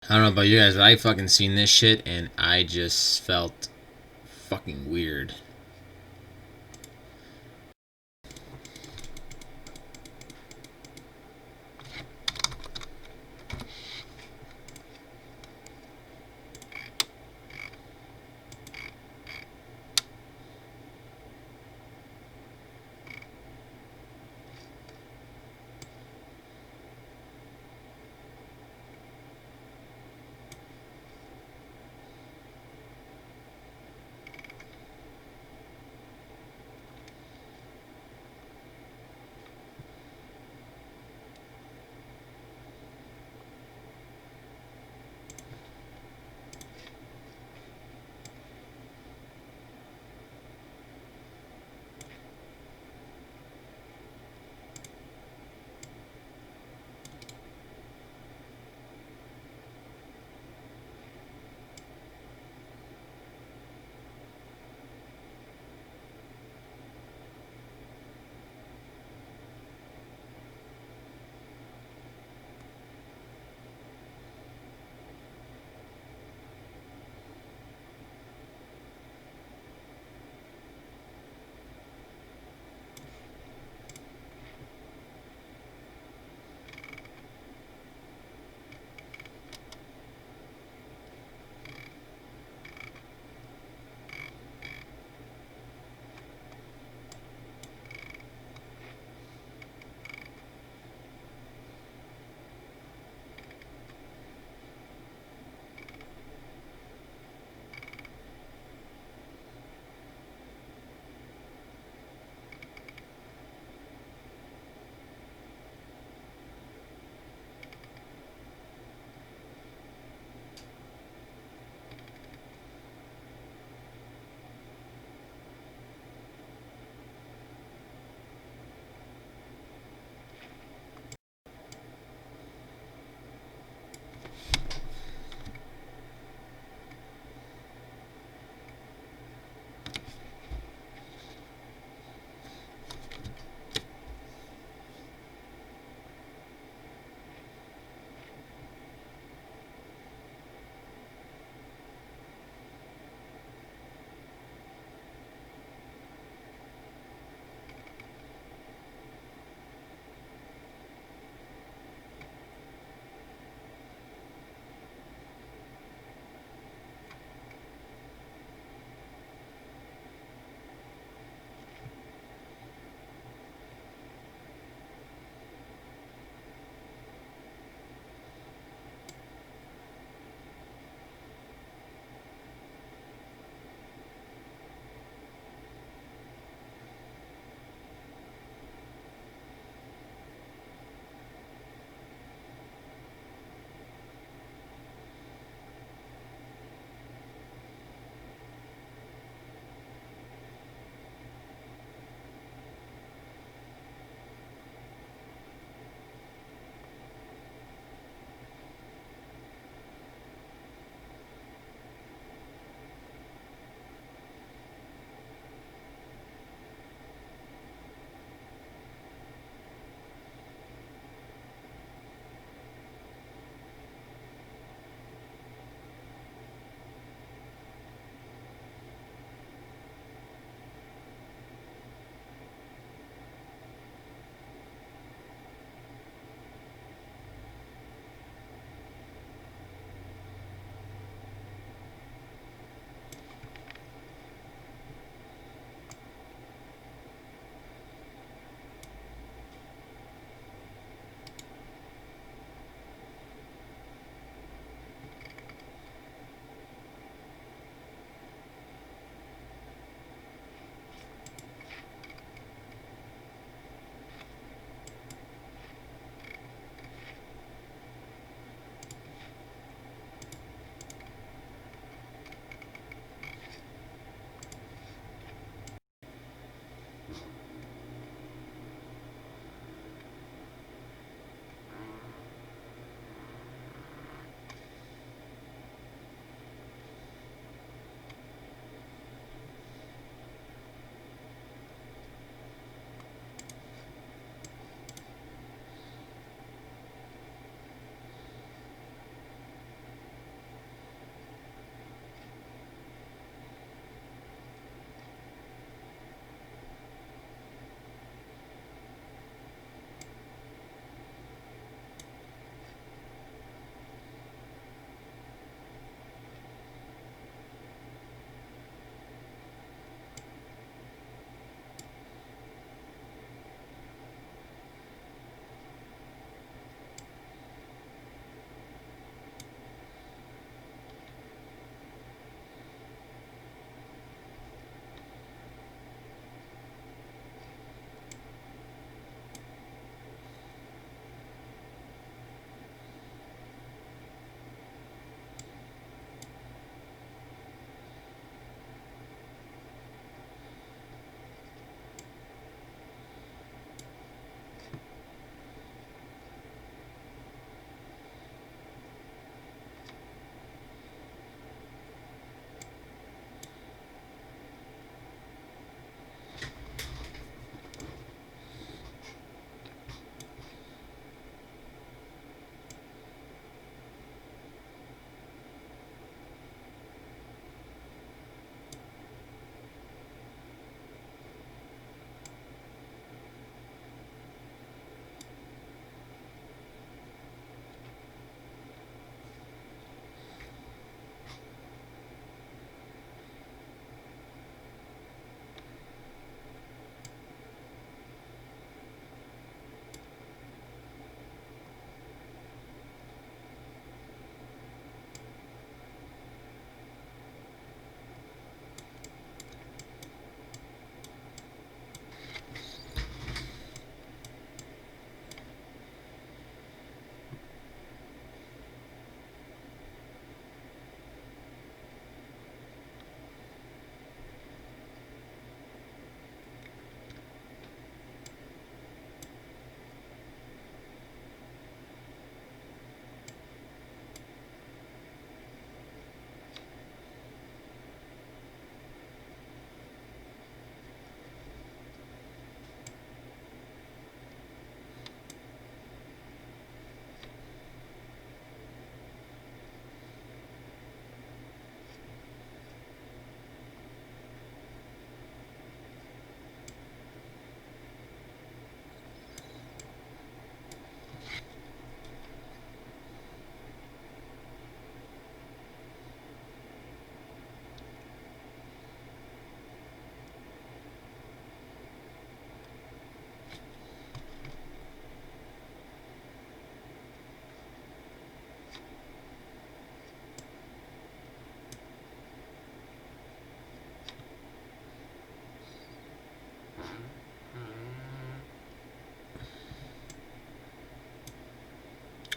I don't know about you guys, but I fucking seen this shit and I just felt fucking weird.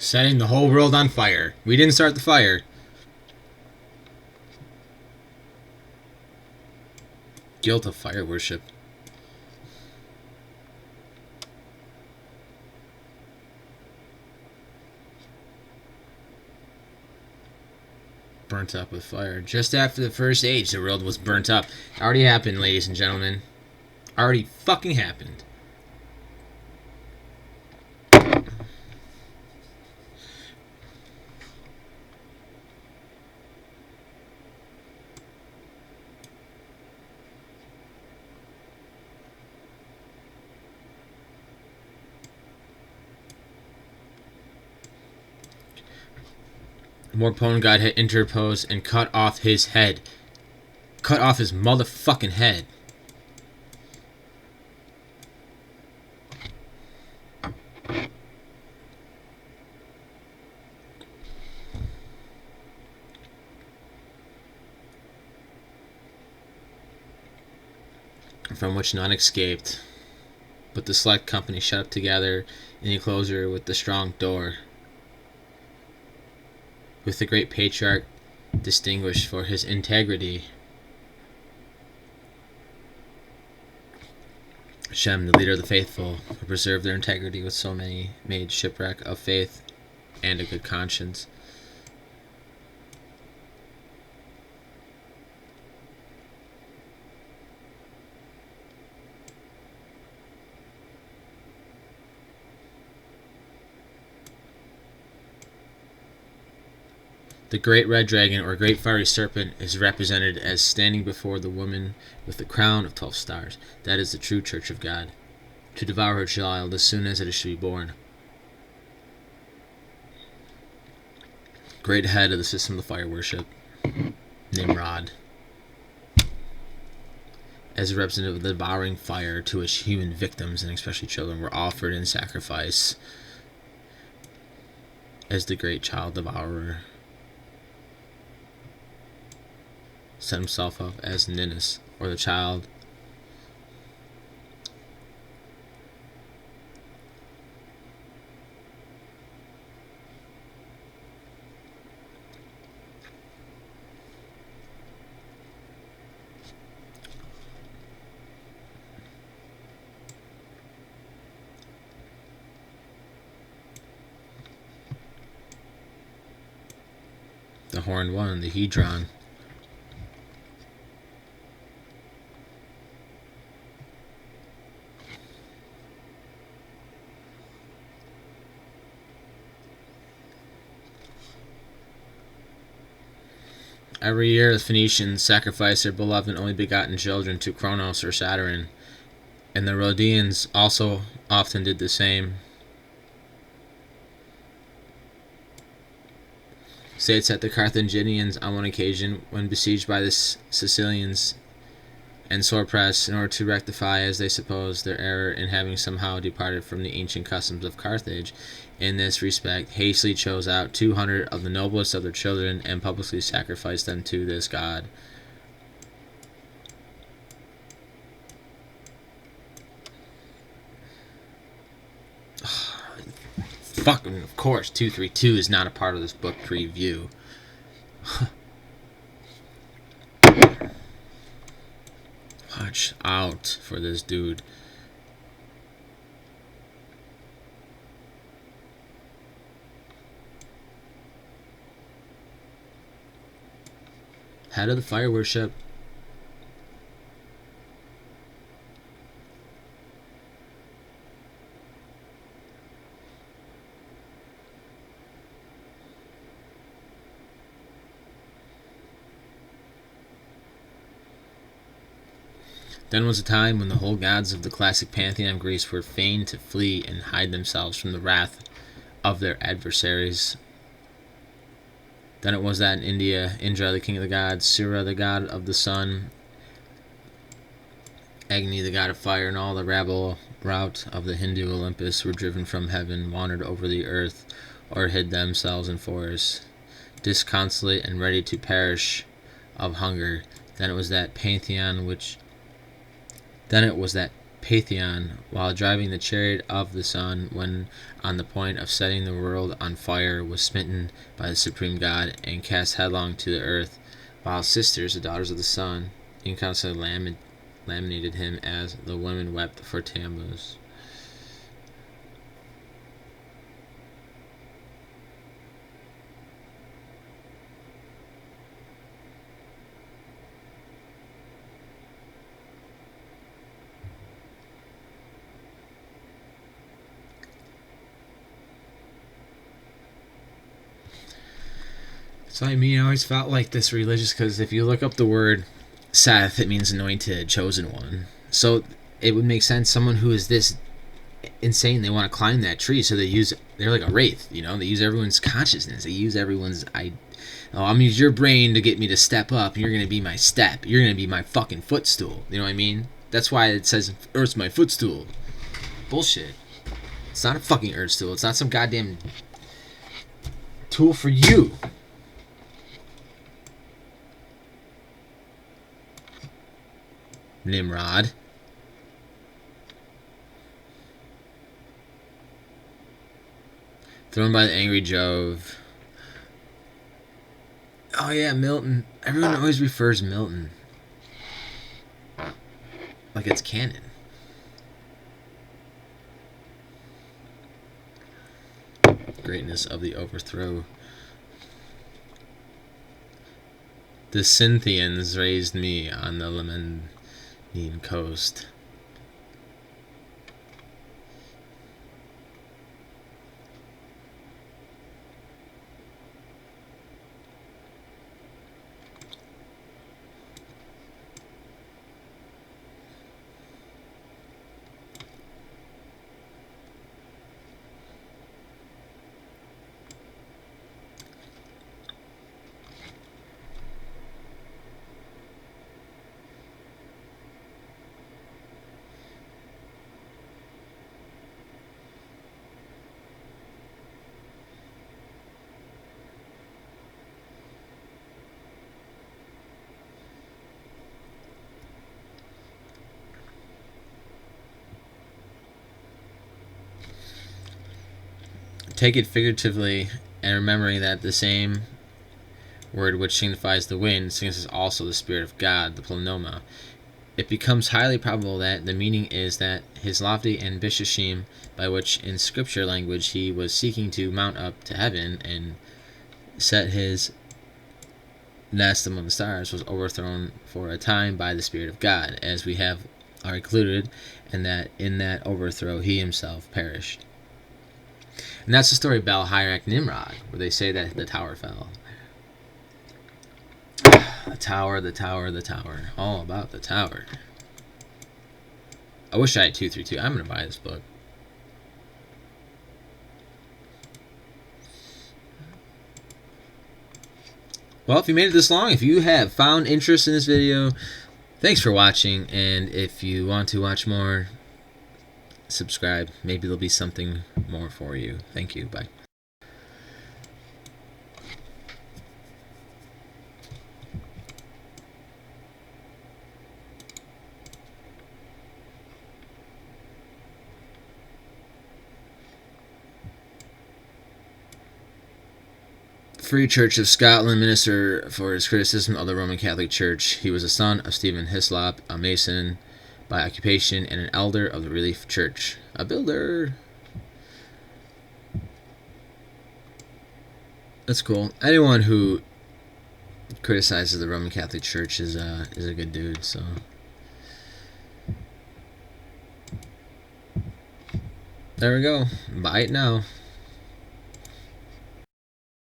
Setting the whole world on fire. We didn't start the fire. Guilt of fire worship. Burnt up with fire. Just after the first age, the world was burnt up. Already happened, ladies and gentlemen. Already fucking happened. More potent God had interposed and cut off his head. Cut off his motherfucking head. From which none escaped, but the select company shut up together in the enclosure with the strong door, with the great patriarch distinguished for his integrity. Shem, the leader of the faithful, who preserved their integrity with so many, made shipwreck of faith and a good conscience. The great red dragon, or great fiery serpent, is represented as standing before the woman with the crown of 12 stars. That is the true church of God, to devour her child as soon as it should be born. Great head of the system of fire worship, Nimrod, as a representative of the devouring fire to which human victims, and especially children, were offered in sacrifice, as the great child devourer set himself up as Ninus, or the child. The horned one, the Hedron. Every year the Phoenicians sacrificed their beloved and only begotten children to Kronos or Saturn, and the Rhodians also often did the same. States that the Carthaginians, on one occasion, when besieged by the Sicilians and sore pressed, in order to rectify, as they supposed, their error in having somehow departed from the ancient customs of Carthage, in this respect, hastily chose out 200 of the noblest of their children and publicly sacrificed them to this god. Fucking, of course, 232 is not a part of this book preview. Watch out for this dude. Head of the fire worship. Then was a time when the whole gods of the classic pantheon of Greece were fain to flee and hide themselves from the wrath of their adversaries. Then it was that in India, Indra, the king of the gods, Surya, the god of the sun, Agni, the god of fire, and all the rabble rout of the Hindu Olympus were driven from heaven, wandered over the earth, or hid themselves in forests, disconsolate and ready to perish of hunger. Then it was that pantheon Pantheon while driving the chariot of the sun, when on the point of setting the world on fire, was smitten by the supreme God and cast headlong to the earth, while sisters, the daughters of the sun, inconsolably laminated him as the women wept for Tammuz. So I mean, I always felt like this religious, because if you look up the word Seth, it means anointed, chosen one. So it would make sense someone who is this insane, they want to climb that tree, so they're like a wraith, you know, they use everyone's consciousness, they use everyone's I'm gonna use your brain to get me to step up, and you're gonna be my step, you're gonna be my fucking footstool, you know what I mean? That's why it says Earth's my footstool. Bullshit. It's not a fucking Earth stool, it's not some goddamn tool for you. Nimrod. Thrown by the angry Jove. Oh yeah, Milton. Everyone always refers Milton like it's canon. Greatness of the overthrow. The Scythians raised me on the Lemnian coast. Take it figuratively, and remembering that the same word which signifies the wind signifies also the Spirit of God, the plenoma. It becomes highly probable that the meaning is that his lofty ambitious by which in scripture language he was seeking to mount up to heaven and set his nest among the stars was overthrown for a time by the Spirit of God, as we have already concluded, and that in that overthrow he himself perished. And that's the story of Bel-Harak Nimrod, where they say that the tower fell. The tower, the tower, the tower. All about the tower. I wish I had 232. I'm going to buy this book. Well, if you made it this long, if you have found interest in this video, thanks for watching. And if you want to watch more, subscribe. Maybe there'll be something more for you. Thank you. Bye. Free Church of Scotland minister for his criticism of the Roman Catholic Church. He was a son of Stephen Hislop, a Mason by occupation and an elder of the Relief Church. A builder. That's cool. Anyone who criticizes the Roman Catholic Church is a good dude. So there we go. Buy it now.